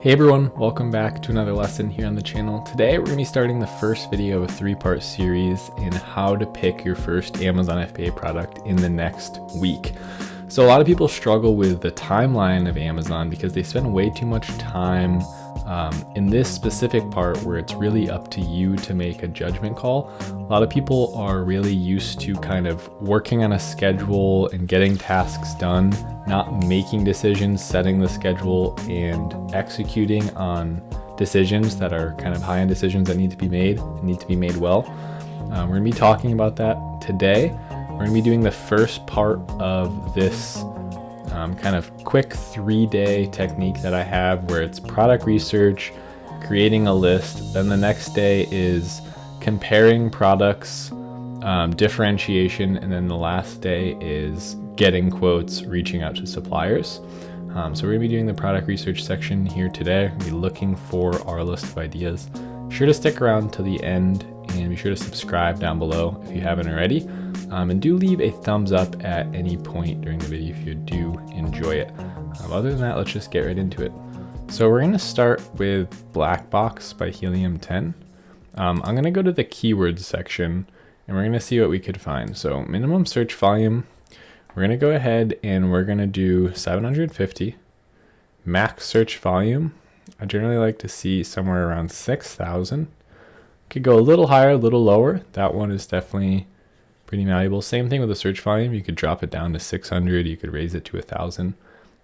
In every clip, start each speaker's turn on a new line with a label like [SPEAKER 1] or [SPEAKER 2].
[SPEAKER 1] Hey everyone, welcome back to another lesson here on the channel. Today we're going to be starting the first video of a three-part series in how to pick your first Amazon FBA product in the next week. So a lot of people struggle with the timeline of Amazon because they spend way too much time in this specific part where it's really up to you to make a judgment call. A lot of people are really used to kind of working on a schedule and getting tasks done, not making decisions, setting the schedule, and executing on decisions that are kind of high-end decisions that need to be made and need to be made well. We're going to be talking about that today. We're going to be doing the first part of this kind of quick 3-day technique that I have where it's product research, creating a list, then the next day is comparing products, differentiation, and then the last day is getting quotes, reaching out to suppliers. So we're gonna be doing the product research section here today. We're gonna be looking for our list of ideas. Be sure to stick around till the end and be sure to subscribe down below if you haven't already. And do leave a thumbs up at any point during the video if you do enjoy it. Other than that, let's just get right into it. So we're gonna start with Black Box by Helium 10. I'm gonna go to the keywords section and we're gonna see what we could find. So minimum search volume, we're gonna go ahead and we're gonna do 750. Max search volume, I generally like to see somewhere around 6,000. Could go a little higher, a little lower. That one is definitely pretty malleable. Same thing with the search volume. You could drop it down to 600. You could raise it to 1,000.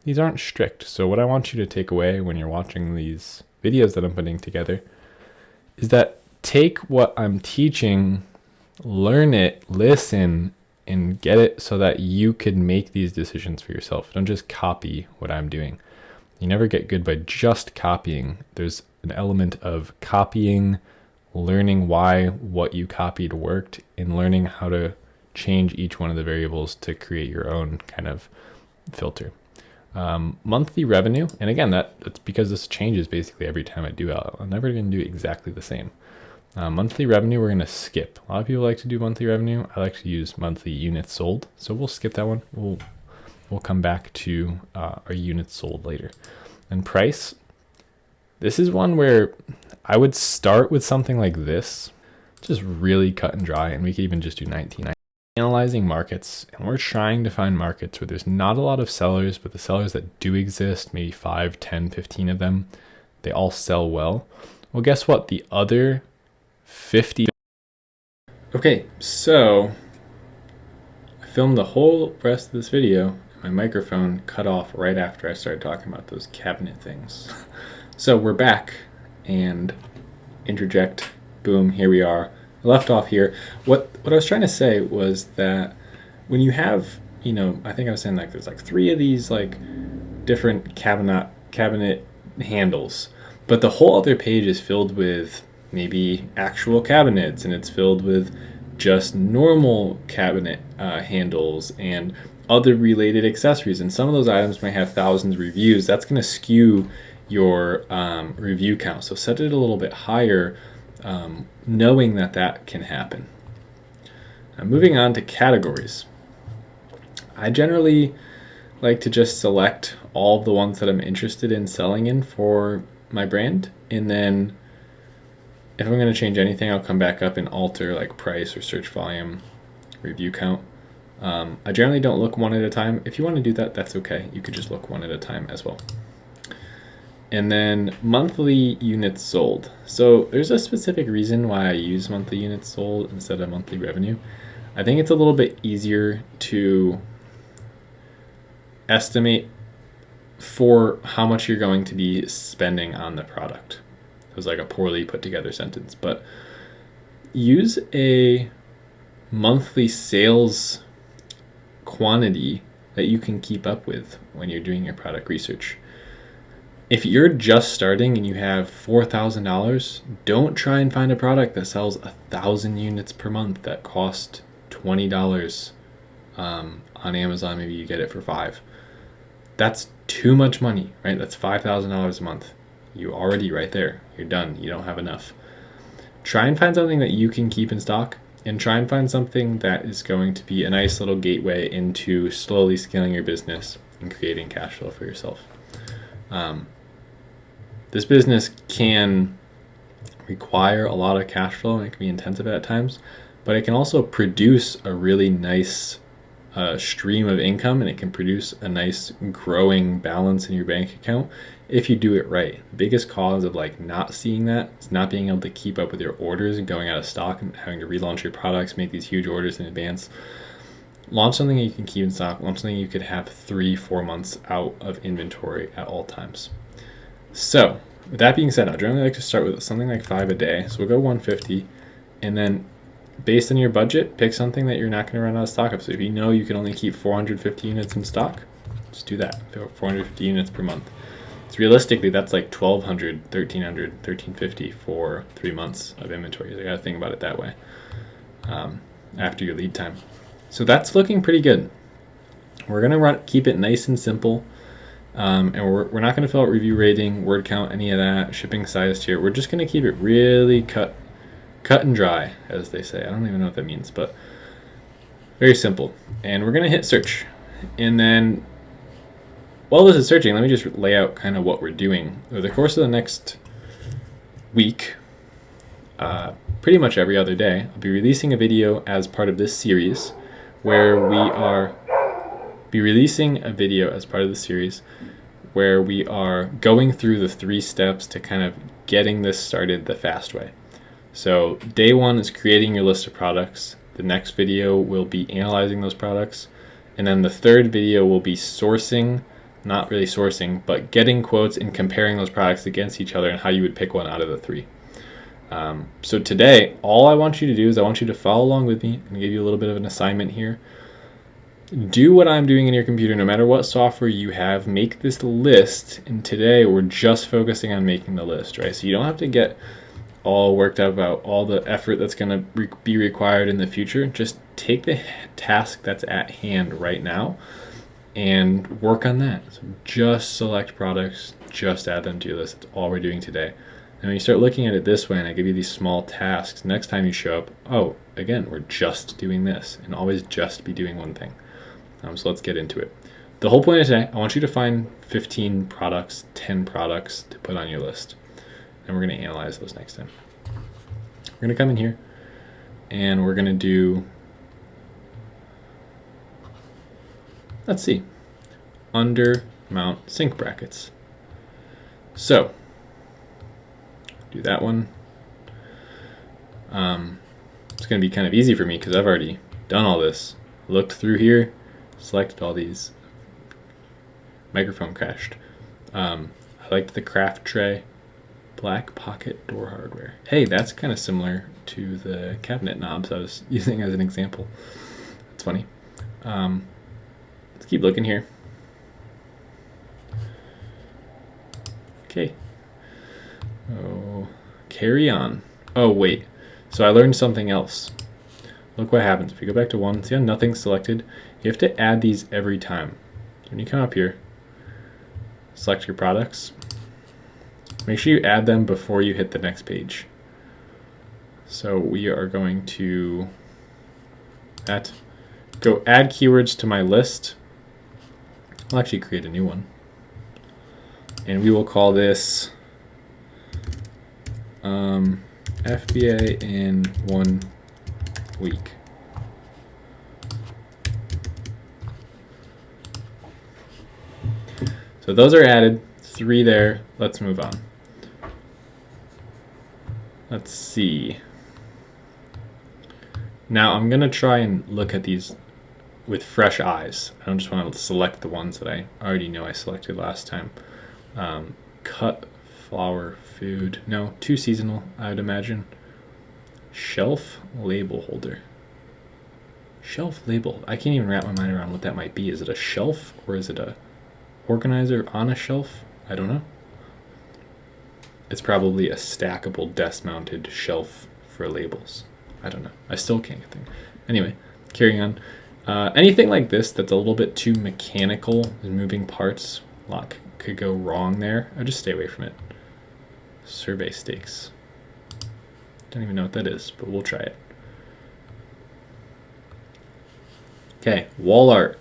[SPEAKER 1] These aren't strict. So what I want you to take away when you're watching these videos that I'm putting together is that take what I'm teaching, learn it, listen, and get it so that you could make these decisions for yourself. Don't just copy what I'm doing. You never get good by just copying. There's an element of copying, learning why what you copied worked, and learning how to change each one of the variables to create your own kind of filter. Monthly revenue, and again, that's because this changes basically every time I do it. I'm never going to do exactly the same. Monthly revenue, we're going to skip. A lot of people like to do monthly revenue. I like to use monthly units sold, so we'll skip that one. We'll come back to our units sold later. And price, this is one where I would start with something like this, just really cut and dry, and we could even just do 19. Analyzing markets, and we're trying to find markets where there's not a lot of sellers, but the sellers that do exist, maybe 5, 10, 15 of them, they all sell well. Well, guess what? The other 50. Okay, so I filmed the whole rest of this video, and my microphone cut off right after I started talking about those cabinet things. So we're back. And interject, boom, here we are. I left off here. What I was trying to say was that when you have, I think I was saying like there's like 3 of these like different cabinet handles, but the whole other page is filled with maybe actual cabinets, and it's filled with just normal cabinet handles and other related accessories. And some of those items might have thousands of reviews. That's going to skew your review count. So set it a little bit higher, knowing that can happen. Now, moving on to categories. I generally like to just select all of the ones that I'm interested in selling in for my brand. And then if I'm going to change anything, I'll come back up and alter like price or search volume, review count. I generally don't look one at a time. If you want to do that, that's okay. You could just look one at a time as well. And then monthly units sold. So there's a specific reason why I use monthly units sold instead of monthly revenue. I think it's a little bit easier to estimate for how much you're going to be spending on the product. It was like a poorly put together sentence, but use a monthly sales quantity that you can keep up with when you're doing your product research. If you're just starting and you have $4,000, don't try and find a product that sells 1,000 units per month that cost $20 on Amazon. Maybe you get it for $5. That's too much money, right? That's $5,000 a month. You already right there. You're done. You don't have enough. Try and find something that you can keep in stock, and try and find something that is going to be a nice little gateway into slowly scaling your business and creating cash flow for yourself. This business can require a lot of cash flow and it can be intensive at times, but it can also produce a really nice stream of income, and it can produce a nice growing balance in your bank account if you do it right. The biggest cause of like not seeing that is not being able to keep up with your orders and going out of stock and having to relaunch your products, make these huge orders in advance. Launch something you can keep in stock. Launch something you could have 3-4 months out of inventory at all times. So with that being said, I generally like to start with something like 5 a day. So we'll go 150, and then based on your budget, pick something that you're not going to run out of stock of. So if you know you can only keep 450 units in stock, just do that. 450 units per month. So realistically, that's like 1,200, 1,300, 1,350 for 3 months of inventory. So you got to think about it that way after your lead time. So that's looking pretty good. We're going to keep it nice and simple. And we're not going to fill out review rating, word count, any of that, shipping size tier. We're just going to keep it really cut and dry, as they say. I don't even know what that means, but very simple. And we're going to hit search. And then while this is searching, let me just lay out kind of what we're doing. Over the course of the next week, pretty much every other day, I'll be releasing a video as part of this series where we are going through the 3 steps to kind of getting this started the fast way. So day 1 is creating your list of products. The next video will be analyzing those products. And then the third video will be sourcing, not really sourcing, but getting quotes and comparing those products against each other and how you would pick one out of the 3. So today, all I want you to do is I want you to follow along with me. I'm going to give you a little bit of an assignment here. Do what I'm doing in your computer, no matter what software you have. Make this list, and today we're just focusing on making the list, right? So you don't have to get all worked up about all the effort that's going to be required in the future. Just take the task that's at hand right now and work on that. So just select products, just add them to your list. That's all we're doing today. And when you start looking at it this way and I give you these small tasks, next time you show up, oh, again, we're just doing this, and always just be doing one thing. So let's get into it. The whole point of today, I want you to find 15 products, 10 products to put on your list. And we're going to analyze those next time. We're going to come in here and we're going to do, let's see, under mount sink brackets. So do that one. It's going to be kind of easy for me because I've already done all this. Looked through here, selected all these. Microphone crashed. I liked the craft tray. Black pocket door hardware. Hey, that's kind of similar to the cabinet knobs I was using as an example. That's funny. Let's keep looking here. Okay. Oh, carry on. Oh, wait. So I learned something else. Look what happens. If you go back to 1, see how nothing's selected? You have to add these every time. When you come up here, select your products. Make sure you add them before you hit the next page. So we are going to go add keywords to my list. I'll actually create a new one. And we will call this FBA in 1 week. So those are added, 3 there. Let's move on. Let's see. Now I'm going to try and look at these with fresh eyes. I don't just want to select the ones that I already know I selected last time. Cut, flour, food. No, too seasonal, I would imagine. Shelf label holder. Shelf label. I can't even wrap my mind around what that might be. Is it a shelf or is it a organizer on a shelf? I don't know. It's probably a stackable desk-mounted shelf for labels. I don't know. I still can't get there. Anyway, carrying on. Anything like this that's a little bit too mechanical and moving parts, a lot could go wrong there. I'll just stay away from it. Survey stakes. Don't even know what that is, but we'll try it. Okay, wall art.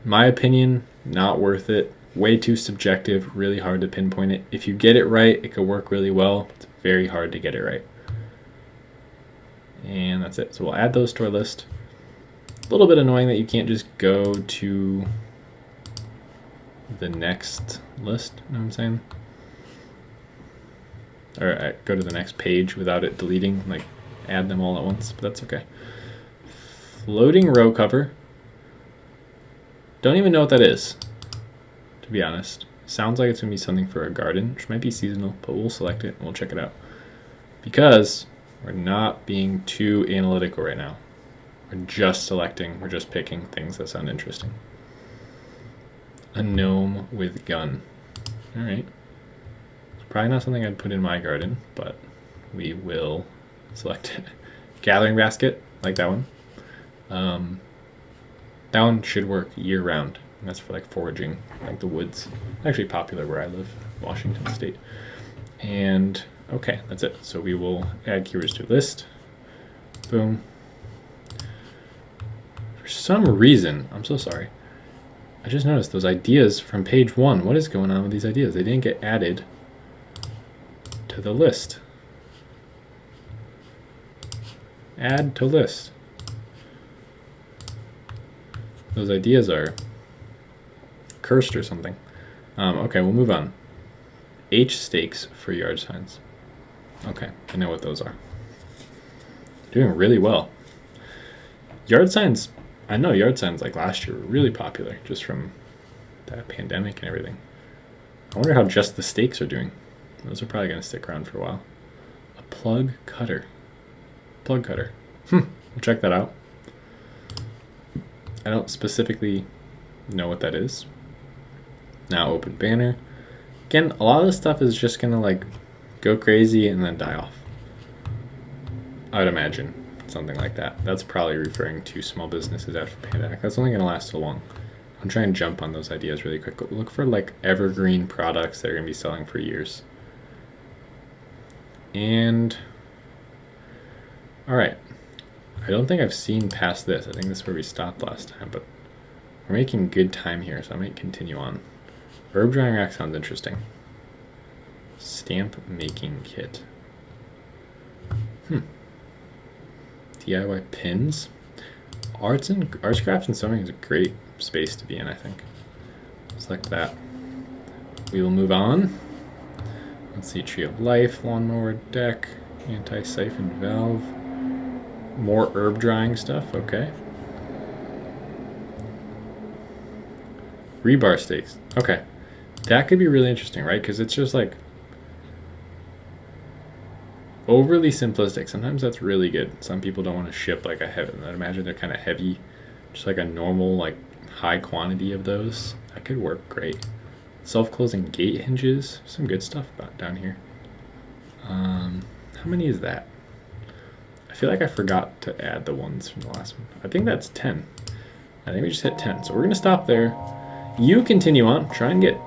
[SPEAKER 1] In my opinion, not worth it. way too subjective, really hard to pinpoint it. If you get it right, it could work really well. It's very hard to get it right. And that's it. So we'll add those to our list. A little bit annoying that you can't just go to the next list, you know what I'm saying? Or go to the next page without it deleting, like add them all at once, but that's okay. Floating row cover. Don't even know what that is, to be honest. Sounds like it's gonna be something for a garden, which might be seasonal, but we'll select it and we'll check it out. Because we're not being too analytical right now. We're just selecting, we're just picking things that sound interesting. A gnome with gun. All right. It's probably not something I'd put in my garden, but we will select it. Gathering basket, like that one. That one should work year round. And that's for like foraging, like the woods. Actually popular where I live, Washington State. And okay, that's it. So we will add keywords to a list. Boom. For some reason, I'm so sorry. I just noticed those ideas from page 1. What is going on with these ideas? They didn't get added to the list. Add to list. Those ideas are cursed or something. Okay, we'll move on. H stakes for yard signs. Okay, I know what those are. Doing really well. Yard signs, I know yard signs like last year were really popular just from that pandemic and everything. I wonder how just the stakes are doing. Those are probably going to stick around for a while. A plug cutter. Plug cutter. We'll check that out. I don't specifically know what that is. Now open banner. Again, a lot of this stuff is just gonna like go crazy and then die off. I would imagine something like that. That's probably referring to small businesses after the pandemic. That's only gonna last so long. I'm trying to jump on those ideas really quick. Look for like evergreen products that are gonna be selling for years. And all right. I don't think I've seen past this. I think this is where we stopped last time, but we're making good time here, so I might continue on. Herb drying rack sounds interesting. Stamp making kit. DIY pins. Arts, crafts, and sewing is a great space to be in, I think. Select that. We will move on. Let's see, Tree of Life, lawnmower deck, anti-siphon valve. More herb drying stuff, okay. Rebar stakes, okay. That could be really interesting, right? Because it's just like overly simplistic. Sometimes that's really good. Some people don't want to ship like a heavy, I imagine they're kind of heavy. Just like a normal, like high quantity of those. That could work great. Self-closing gate hinges, some good stuff about down here. How many is that? I feel like I forgot to add the ones from the last one. I think that's 10. I think we just hit 10. So we're gonna stop there. You continue on, try and get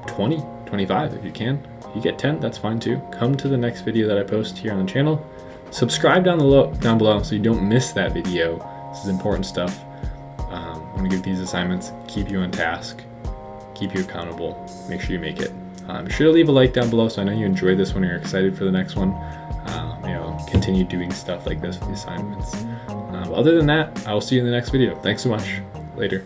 [SPEAKER 1] 20, 25 if you can. If you get 10, that's fine too. Come to the next video that I post here on the channel. Subscribe down below so you don't miss that video. This is important stuff. I'm gonna give these assignments, keep you on task, keep you accountable, make sure you make it. Be sure to leave a like down below so I know you enjoyed this one and you're excited for the next one. Continue doing stuff like this with the assignments. Other than that, I will see you in the next video. Thanks so much. Later.